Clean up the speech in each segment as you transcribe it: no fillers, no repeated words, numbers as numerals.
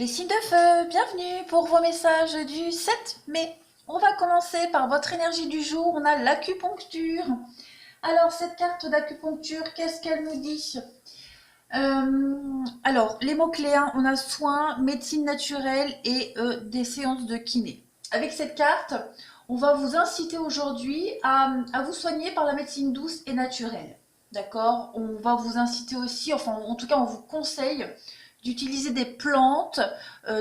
Les signes de feu, bienvenue pour vos messages du 7 mai. On va commencer par votre énergie du jour. On a l'acupuncture. Alors, cette carte d'acupuncture, qu'est-ce qu'elle nous dit? Alors, les mots-clés, hein, on a soins, médecine naturelle et des séances de kiné. Avec cette carte, on va vous inciter aujourd'hui à vous soigner par la médecine douce et naturelle. D'accord? On va vous inciter aussi, enfin en tout cas on vous conseille d'utiliser des plantes,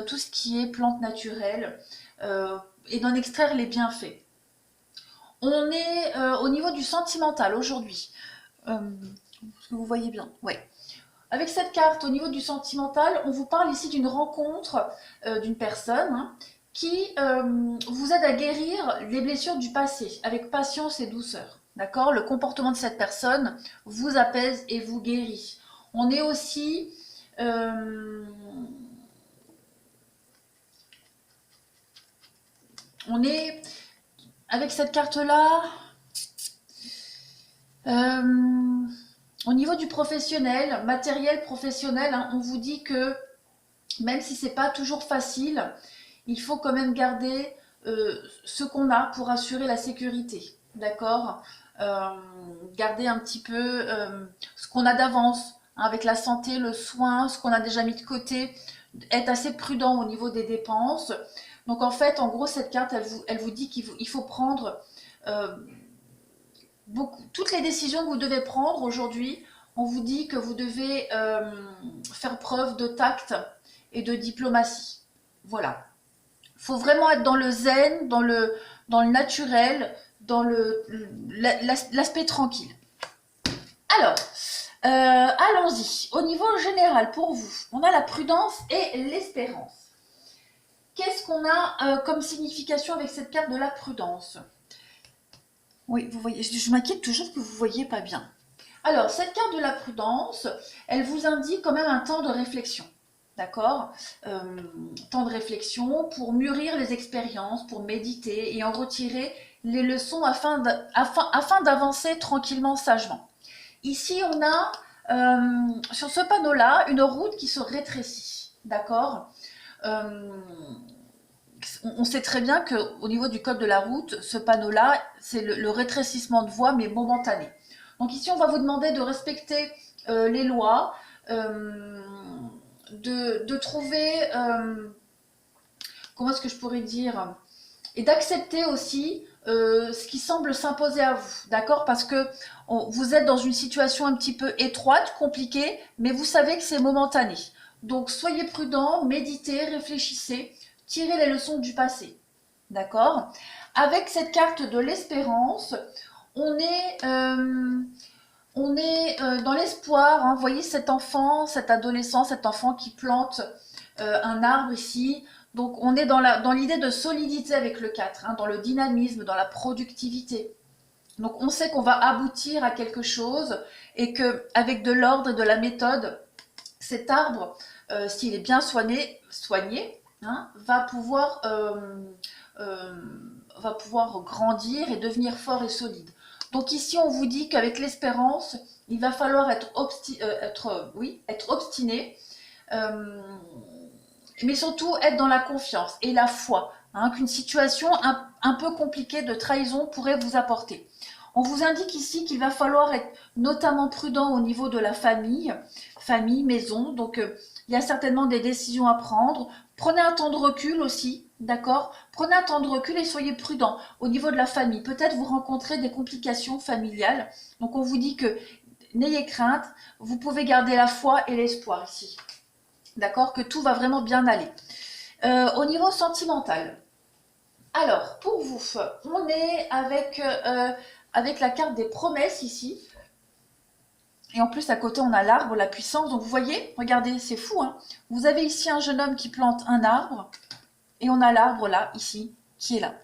tout ce qui est plantes naturelles, et d'en extraire les bienfaits. On est au niveau du sentimental aujourd'hui. Est-ce que vous voyez bien? Ouais. Avec cette carte, au niveau du sentimental, on vous parle ici d'une rencontre d'une personne, hein, qui vous aide à guérir les blessures du passé avec patience et douceur. D'accord? Le comportement de cette personne vous apaise et vous guérit. On est aussi on est avec cette carte-là au niveau du professionnel, matériel professionnel, hein, on vous dit que même si c'est pas toujours facile, il faut quand même garder ce qu'on a pour assurer la sécurité. D'accord? Garder un petit peu ce qu'on a d'avance, hein, avec la santé, le soin, ce qu'on a déjà mis de côté, être assez prudent au niveau des dépenses. Donc en fait, en gros, cette carte, elle vous dit qu'il faut prendre toutes les décisions que vous devez prendre aujourd'hui. On vous dit que vous devez faire preuve de tact et de diplomatie. Voilà. Il faut vraiment être dans le zen, dans le naturel, dans l'aspect tranquille. Alors, allons-y. Au niveau général, pour vous, on a la prudence et l'espérance. Qu'est-ce qu'on a comme signification avec cette carte de la prudence? Oui, vous voyez, je m'inquiète toujours que vous ne voyez pas bien. Alors, cette carte de la prudence, elle vous indique quand même un temps de réflexion. D'accord? Temps de réflexion pour mûrir les expériences, pour méditer et en retirer les leçons afin d'avancer tranquillement, sagement. Ici, on a sur ce panneau-là une route qui se rétrécit. D'accord? On sait très bien qu'au niveau du code de la route, ce panneau-là, c'est le rétrécissement de voie, mais momentané. Donc ici, on va vous demander de respecter les lois, de trouver, comment est-ce que je pourrais dire, et d'accepter aussi ce qui semble s'imposer à vous, d'accord? Parce que vous êtes dans une situation un petit peu étroite, compliquée, mais vous savez que c'est momentané. Donc soyez prudent, méditez, réfléchissez, tirez les leçons du passé, d'accord? Avec cette carte de l'espérance, on est dans l'espoir, hein. Vous voyez cet enfant, cet adolescent, cet enfant qui plante un arbre ici. Donc on est dans l'idée de solidité avec le 4, hein, dans le dynamisme, dans la productivité. Donc on sait qu'on va aboutir à quelque chose et qu'avec de l'ordre et de la méthode, cet arbre, s'il est bien soigné, hein, va pouvoir grandir et devenir fort et solide. Donc ici, on vous dit qu'avec l'espérance, il va falloir être obstiné, mais surtout être dans la confiance et la foi, hein, qu'une situation un peu compliquée de trahison pourrait vous apporter. On vous indique ici qu'il va falloir être notamment prudent au niveau de la famille, maison. Donc, il y a certainement des décisions à prendre. Prenez un temps de recul aussi, d'accord? Prenez un temps de recul et soyez prudent au niveau de la famille. Peut-être vous rencontrez des complications familiales. Donc, on vous dit que n'ayez crainte, vous pouvez garder la foi et l'espoir ici. D'accord? Que tout va vraiment bien aller. Au niveau sentimental. Alors, pour vous, on est avec la carte des promesses ici. Et en plus, à côté, on a l'arbre, la puissance. Donc, vous voyez, regardez, c'est fou, hein. Vous avez ici un jeune homme qui plante un arbre. Et on a l'arbre là, ici, qui est là.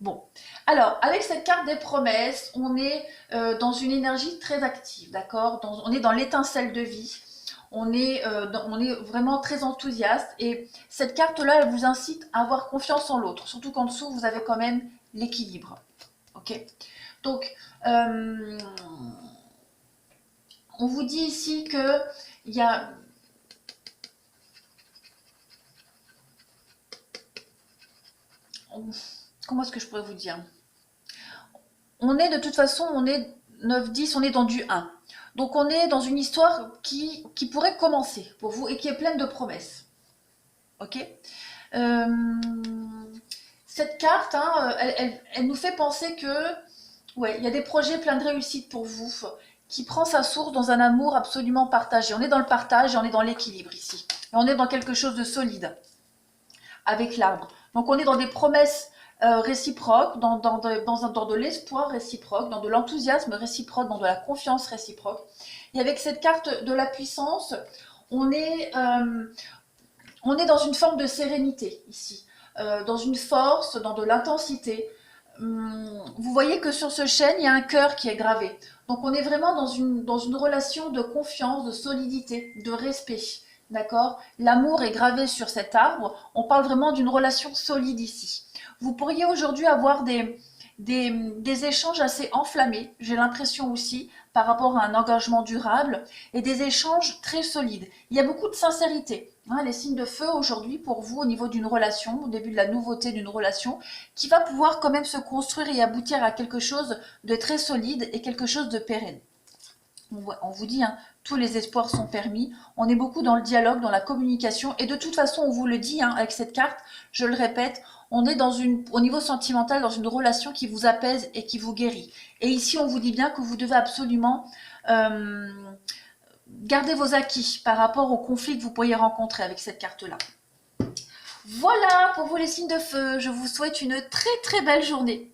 Bon. Alors, avec cette carte des promesses, on est dans une énergie très active, d'accord? On est dans l'étincelle de vie. On est vraiment très enthousiaste. Et cette carte-là, elle vous incite à avoir confiance en l'autre. Surtout qu'en dessous, vous avez quand même l'équilibre. Ok? Donc, on vous dit ici qu'il y a comment est-ce que je pourrais vous dire? On est de toute façon, on est 9-10, on est dans du 1. Donc on est dans une histoire qui pourrait commencer pour vous et qui est pleine de promesses. Ok. euh, Cette carte, hein, elle nous fait penser que ouais, il y a des projets pleins de réussite pour vous, qui prend sa source dans un amour absolument partagé. On est dans le partage et on est dans l'équilibre ici. Et on est dans quelque chose de solide avec l'arbre. Donc on est dans des promesses réciproques, dans de l'espoir réciproque, dans de l'enthousiasme réciproque, dans de la confiance réciproque. Et avec cette carte de la puissance, on est dans une forme de sérénité ici, dans une force, dans de l'intensité. Vous voyez que sur ce chêne, il y a un cœur qui est gravé. Donc on est vraiment dans une relation de confiance, de solidité, de respect. D'accord? L'amour est gravé sur cet arbre. On parle vraiment d'une relation solide ici. Vous pourriez aujourd'hui avoir des échanges assez enflammés, j'ai l'impression aussi, par rapport à un engagement durable, et des échanges très solides. Il y a beaucoup de sincérité. Hein, les signes de feu aujourd'hui pour vous au niveau d'une relation, au début de la nouveauté d'une relation, qui va pouvoir quand même se construire et aboutir à quelque chose de très solide et quelque chose de pérenne. On vous dit, hein, tous les espoirs sont permis. On est beaucoup dans le dialogue, dans la communication. Et de toute façon, on vous le dit, hein, avec cette carte, je le répète, on est au niveau sentimental, dans une relation qui vous apaise et qui vous guérit. Et ici, on vous dit bien que vous devez absolument garder vos acquis par rapport aux conflits que vous pourriez rencontrer avec cette carte-là. Voilà pour vous les signes de feu. Je vous souhaite une très très belle journée.